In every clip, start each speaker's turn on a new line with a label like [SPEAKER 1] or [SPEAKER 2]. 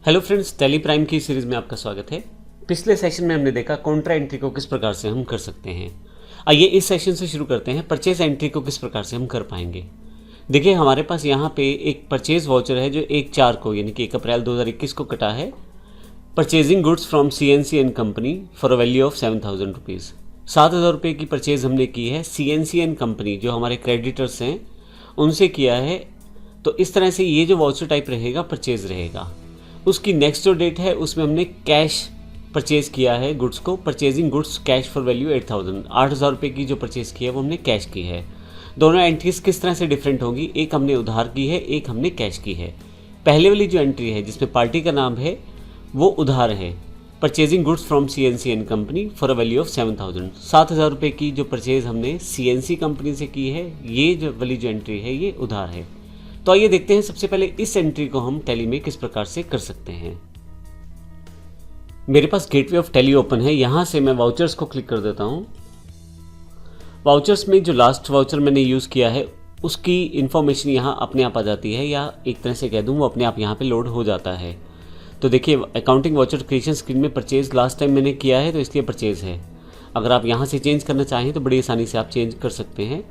[SPEAKER 1] Hello friends, tally prime की series में आपका स्वागत है। पिछले सेशन में हमने देखा कॉन्ट्रा एंट्री को किस प्रकार से हम कर सकते हैं। आइए इस सेशन से शुरू करते हैं, परचेज एंट्री को किस प्रकार से हम कर पाएंगे। देखिए हमारे पास यहाँ पे एक परचेज वाउचर है जो 1/4 को यानी कि 1 अप्रैल 2021 को कटा है। Purchasing goods from CNC and company for a value of 7,000 rupees. 7,000 रुपये की परचेज हमने की है CNC एंड कंपनी जो हमारे क्रेडिटर्स हैं उनसे किया है। तो इस तरह से ये जो वाउचर टाइप रहेगा परचेज रहेगा। उसकी नेक्स्ट जो डेट है उसमें हमने कैश परचेज़ किया है गुड्स को। Purchasing goods cash for value 8,000 रुपये की जो परचेज़ की है वो हमने कैश की है। दोनों एंट्रीज किस तरह से डिफरेंट होगी, एक हमने उधार की है, एक हमने कैश की है। पहले वाली जो एंट्री है जिसमें पार्टी का नाम है वो उधार है। Purchasing goods from CNC and company for a value of 7,000 रुपये की जो परचेज़ हमने CNC कंपनी से की है, ये जो वाली जो एंट्री है ये उधार है। तो आइए देखते हैं सबसे पहले इस एंट्री को हम टैली में किस प्रकार से कर सकते हैं। मेरे पास गेटवे ऑफ टैली ओपन है। यहाँ से मैं वाउचर्स को क्लिक कर देता हूँ। वाउचर्स में जो लास्ट वाउचर मैंने यूज़ किया है उसकी इन्फॉर्मेशन यहाँ अपने आप आ जाती है, या एक तरह से कह दूँ वो अपने आप यहाँ पे लोड हो जाता है। तो देखिए अकाउंटिंग वाउचर क्रिएशन स्क्रीन में परचेज लास्ट टाइम मैंने किया है तो इसलिए परचेज है। अगर आप यहाँ से चेंज करना चाहें तो बड़ी आसानी से आप चेंज कर सकते हैं।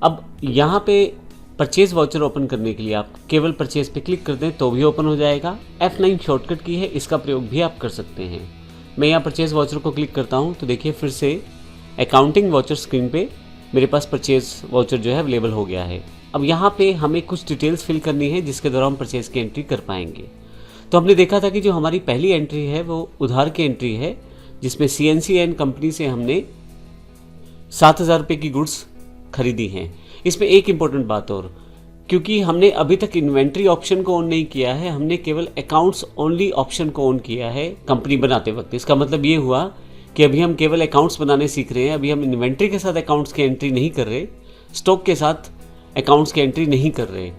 [SPEAKER 1] अब यहाँ पे परचेज वाउचर ओपन करने के लिए आप केवल परचेज पे क्लिक कर दें तो भी ओपन हो जाएगा। F9 शॉर्टकट की है, इसका प्रयोग भी आप कर सकते हैं। मैं यहाँ परचेज वाउचर को क्लिक करता हूँ तो देखिए फिर से अकाउंटिंग वाउचर स्क्रीन पे मेरे पास परचेज वाउचर जो है अवेलेबल हो गया है। अब यहाँ पे हमें कुछ डिटेल्स फिल करनी है जिसके द्वारा हम परचेज की एंट्री कर पाएंगे। तो हमने देखा था कि जो हमारी पहली एंट्री है वो उधार की एंट्री है जिसमें CNC एंड कंपनी से हमने 7,000 रुपये की गुड्स खरीदी हैं। इसमें एक इम्पोर्टेंट बात और, क्योंकि हमने अभी तक इन्वेंट्री ऑप्शन को ऑन नहीं किया है, हमने केवल अकाउंट्स ओनली ऑप्शन को ऑन किया है कंपनी बनाते वक्त। इसका मतलब ये हुआ कि अभी हम केवल अकाउंट्स बनाने सीख रहे हैं। अभी हम इन्वेंट्री के साथ अकाउंट्स की एंट्री नहीं कर रहे, स्टॉक के साथ अकाउंट्स की एंट्री नहीं कर रहे।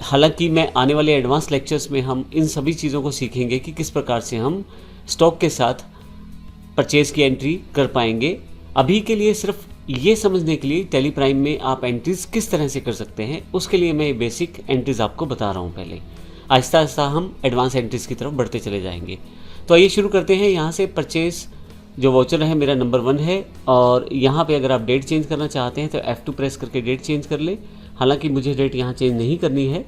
[SPEAKER 1] हालांकि मैं आने वाले एडवांस लेक्चर्स में हम इन सभी चीज़ों को सीखेंगे कि किस प्रकार से हम स्टॉक के साथ परचेज़ की एंट्री कर पाएंगे। अभी के लिए सिर्फ ये समझने के लिए टैली प्राइम में आप एंट्रीज किस तरह से कर सकते हैं उसके लिए मैं बेसिक एंट्रीज आपको बता रहा हूँ। पहले आहिस्ता आहिस्ता हम एडवांस एंट्रीज की तरफ बढ़ते चले जाएंगे। तो आइए शुरू करते हैं। यहाँ से परचेज जो वाउचर है मेरा नंबर 1 है, और यहाँ पे अगर आप डेट चेंज करना चाहते हैं तो F2 प्रेस करके डेट चेंज कर ले। हालांकि मुझे डेट यहाँ चेंज नहीं करनी है।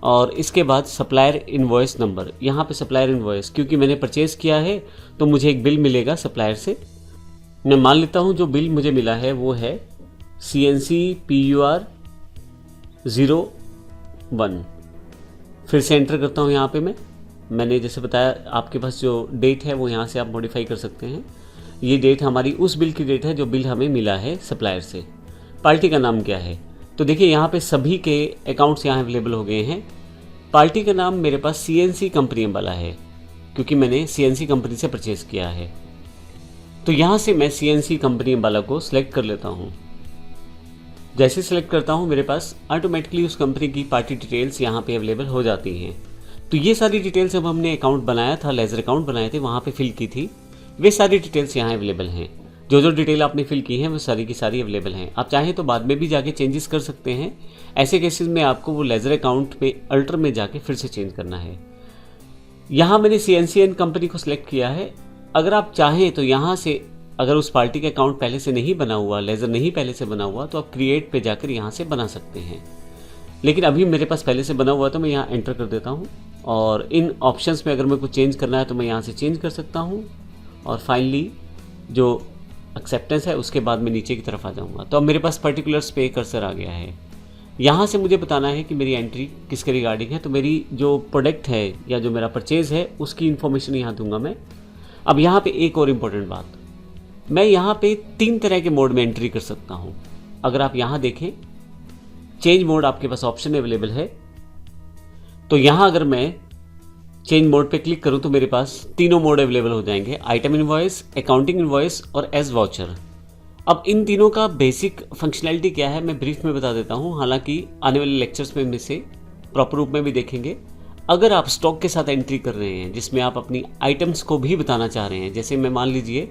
[SPEAKER 1] और इसके बाद सप्लायर इनवॉइस नंबर, यहाँ पे सप्लायर इनवॉइस, क्योंकि मैंने परचेज़ किया है तो मुझे एक बिल मिलेगा सप्लायर से। मैं मान लेता हूँ जो बिल मुझे मिला है वो है CNC PUR 01। फिर से एंटर करता हूँ। यहाँ पे मैंने जैसे बताया आपके पास जो डेट है वो यहाँ से आप मॉडिफाई कर सकते हैं। ये डेट हमारी उस बिल की डेट है जो बिल हमें मिला है सप्लायर से। पार्टी का नाम क्या है, तो देखिए यहाँ पे सभी के अकाउंट्स यहाँ अवेलेबल हो गए हैं। पार्टी का नाम मेरे पास CNC कंपनी वाला है क्योंकि मैंने CNC कंपनी से परचेज़ किया है। तो यहाँ से मैं CNC कंपनी वाला को सिलेक्ट कर लेता हूँ। जैसे सिलेक्ट करता हूँ मेरे पास ऑटोमेटिकली उस कंपनी की पार्टी डिटेल्स यहाँ पे अवेलेबल हो जाती हैं। तो ये सारी डिटेल्स जब हमने अकाउंट बनाया था, लेजर अकाउंट बनाए थे, वहाँ पे फिल की थी, वे सारी डिटेल्स यहाँ अवेलेबल हैं। जो जो डिटेल आपने फिल की हैं वो सारी की सारी अवेलेबल हैं। आप चाहें तो बाद में भी जाके चेंजेस कर सकते हैं। ऐसे केसेस में आपको वो लेजर अकाउंट पे अल्टर में जाके फिर से चेंज करना है। यहाँ मैंने CNC एंड कंपनी को सिलेक्ट किया है। अगर आप चाहें तो यहाँ से अगर उस पार्टी का अकाउंट पहले से नहीं बना हुआ, लेजर नहीं पहले से बना हुआ, तो आप क्रिएट पे जाकर यहाँ से बना सकते हैं। लेकिन अभी मेरे पास पहले से बना हुआ तो मैं यहाँ एंटर कर देता हूँ, और इन ऑप्शंस में अगर मैं कुछ चेंज करना है तो मैं यहाँ से चेंज कर सकता हूँ। और फाइनली जो एक्सेप्टेंस है उसके बाद मैं नीचे की तरफ आ जाऊँगा। तो अब मेरे पास पर्टिकुलर्स पे कर्सर आ गया है। यहाँ से मुझे बताना है कि मेरी एंट्री किसके रिगार्डिंग है। तो मेरी जो प्रोडक्ट है या जो मेरा परचेज़ है उसकी इन्फॉर्मेशन यहाँ दूंगा मैं। अब यहाँ पे एक और इम्पोर्टेंट बात, मैं यहाँ पे 3 तरह के मोड में एंट्री कर सकता हूँ। अगर आप यहाँ देखें चेंज मोड आपके पास ऑप्शन अवेलेबल है। तो यहाँ अगर मैं चेंज मोड पे क्लिक करूँ तो मेरे पास तीनों मोड अवेलेबल हो जाएंगे, आइटम इनवॉइस, अकाउंटिंग इनवॉइस और एज वाउचर। अब इन तीनों का बेसिक फंक्शनैलिटी क्या है मैं ब्रीफ में बता देता हूँ। हालांकि आने वाले लेक्चर्स में इसे प्रॉपर रूप में भी देखेंगे। अगर आप स्टॉक के साथ एंट्री कर रहे हैं जिसमें आप अपनी आइटम्स को भी बताना चाह रहे हैं, जैसे मैं मान लीजिए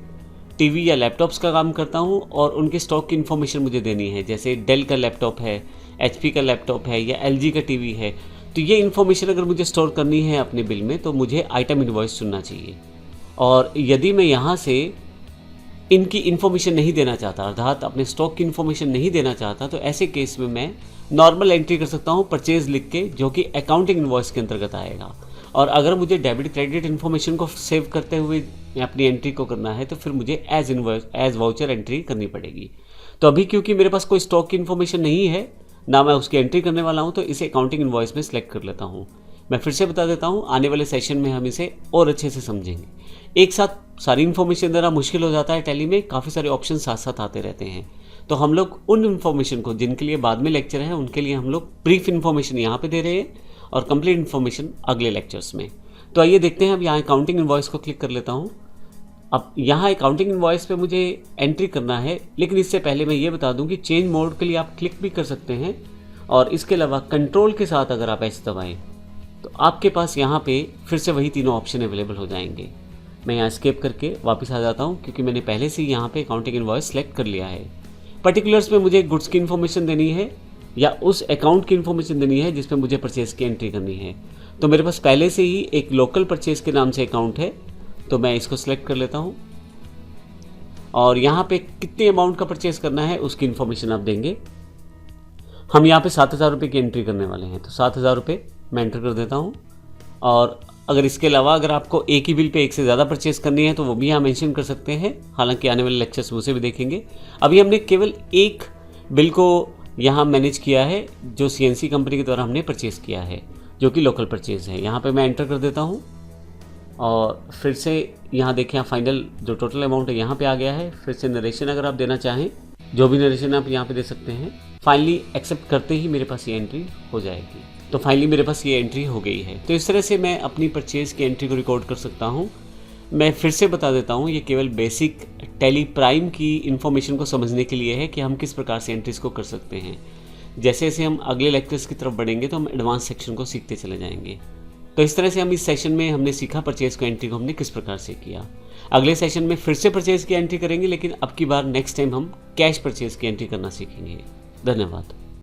[SPEAKER 1] टीवी या लैपटॉप्स का काम करता हूँ और उनके स्टॉक की इन्फॉर्मेशन मुझे देनी है, जैसे डेल का लैपटॉप है, HP का लैपटॉप है या LG का टीवी है, तो ये इन्फॉर्मेशन अगर मुझे स्टोर करनी है अपने बिल में तो मुझे आइटम इनवॉइस चुनना चाहिए। और यदि मैं यहाँ से इनकी इन्फॉर्मेशन नहीं देना चाहता, अर्थात अपने स्टॉक की इन्फॉर्मेशन नहीं देना चाहता, तो ऐसे केस में मैं नॉर्मल एंट्री कर सकता हूँ परचेज लिख के, जो कि अकाउंटिंग इनवॉइस के अंतर्गत आएगा। और अगर मुझे डेबिट क्रेडिट इन्फॉर्मेशन को सेव करते हुए अपनी एंट्री को करना है तो फिर मुझे as invoice as voucher entry करनी पड़ेगी। तो अभी क्योंकि मेरे पास कोई स्टॉक की इन्फॉर्मेशन नहीं है, ना मैं उसकी एंट्री करने वाला हूँ, तो इसे अकाउंटिंग इनवॉइस में सेलेक्ट कर लेता हूँ। मैं फिर से बता देता हूँ, आने वाले सेशन में हम इसे और अच्छे से समझेंगे। एक साथ सारी इन्फॉर्मेशन देना मुश्किल हो जाता है टैली में, काफ़ी सारे ऑप्शन साथ साथ आते रहते हैं। तो हम लोग उन इन्फॉर्मेशन को जिनके लिए बाद में लेक्चर है उनके लिए हम लोग ब्रीफ इन्फॉर्मेशन यहाँ पे दे रहे हैं और कंप्लीट इन्फॉर्मेशन अगले लेक्चर्स में। तो आइए देखते हैं। अब यहाँ अकाउंटिंग इनवॉइस को क्लिक कर लेता हूँ। अब यहाँ अकाउंटिंग इनवॉइस पे मुझे एंट्री करना है, लेकिन इससे पहले मैं ये बता दूँ कि चेंज मोड के लिए आप क्लिक भी कर सकते हैं, और इसके अलावा कंट्रोल के साथ अगर आप ऐसे दबाएँ तो आपके पास यहाँ पे फिर से वही तीनों ऑप्शन अवेलेबल हो जाएंगे। मैं यहाँ स्केप करके वापस आ जाता हूँ, क्योंकि मैंने पहले से यहाँ पे अकाउंटिंग इनवॉइस सेलेक्ट कर लिया है। पर्टिकुलर्स में मुझे गुड्स की इन्फॉर्मेशन देनी है या उस अकाउंट की इन्फॉर्मेशन देनी है जिसमें मुझे परचेज़ की एंट्री करनी है। तो मेरे पास पहले से ही एक लोकल परचेज़ के नाम से अकाउंट है, तो मैं इसको सिलेक्ट कर लेता हूँ। और यहाँ पे कितने अमाउंट का परचेज़ करना है उसकी इन्फॉर्मेशन आप देंगे। हम यहाँ पे 7,000 रुपये की एंट्री करने वाले हैं, तो 7,000 रुपये मैं एंटर कर देता हूँ। और अगर इसके अलावा अगर आपको एक ही बिल पे एक से ज़्यादा परचेज करनी है तो वो भी यहाँ मेंशन कर सकते हैं, हालांकि आने वाले लेक्चर्स में उसे भी देखेंगे। अभी हमने केवल एक बिल को यहाँ मैनेज किया है जो CNC कंपनी के द्वारा हमने परचेज़ किया है, जो कि लोकल परचेज़ है। यहाँ पे मैं एंटर कर देता हूँ और फिर से यहाँ देखें फाइनल जो टोटल अमाउंट है यहाँ पे आ गया है। फिर से नरेशन अगर आप देना चाहें, जो भी नरेशन आप यहाँ पे दे सकते हैं। फाइनली एक्सेप्ट करते ही मेरे पास ये एंट्री हो जाएगी। तो फाइनली मेरे पास ये एंट्री हो गई है। तो इस तरह से मैं अपनी परचेज़ की एंट्री को रिकॉर्ड कर सकता हूँ। मैं फिर से बता देता हूँ, ये केवल बेसिक टैली प्राइम की इन्फॉर्मेशन को समझने के लिए है कि हम किस प्रकार से एंट्रीज़ को कर सकते हैं। जैसे जैसे हम अगले लेक्चर्स की तरफ बढ़ेंगे तो हम एडवांस सेक्शन को सीखते चले जाएंगे। तो इस तरह से हम इस सेशन में हमने सीखा परचेज़ को एंट्री को हमने किस प्रकार से किया। अगले सेशन में फिर से परचेज़ की एंट्री करेंगे, लेकिन अब की बार नेक्स्ट टाइम हम कैश परचेज़ की एंट्री करना सीखेंगे। धन्यवाद।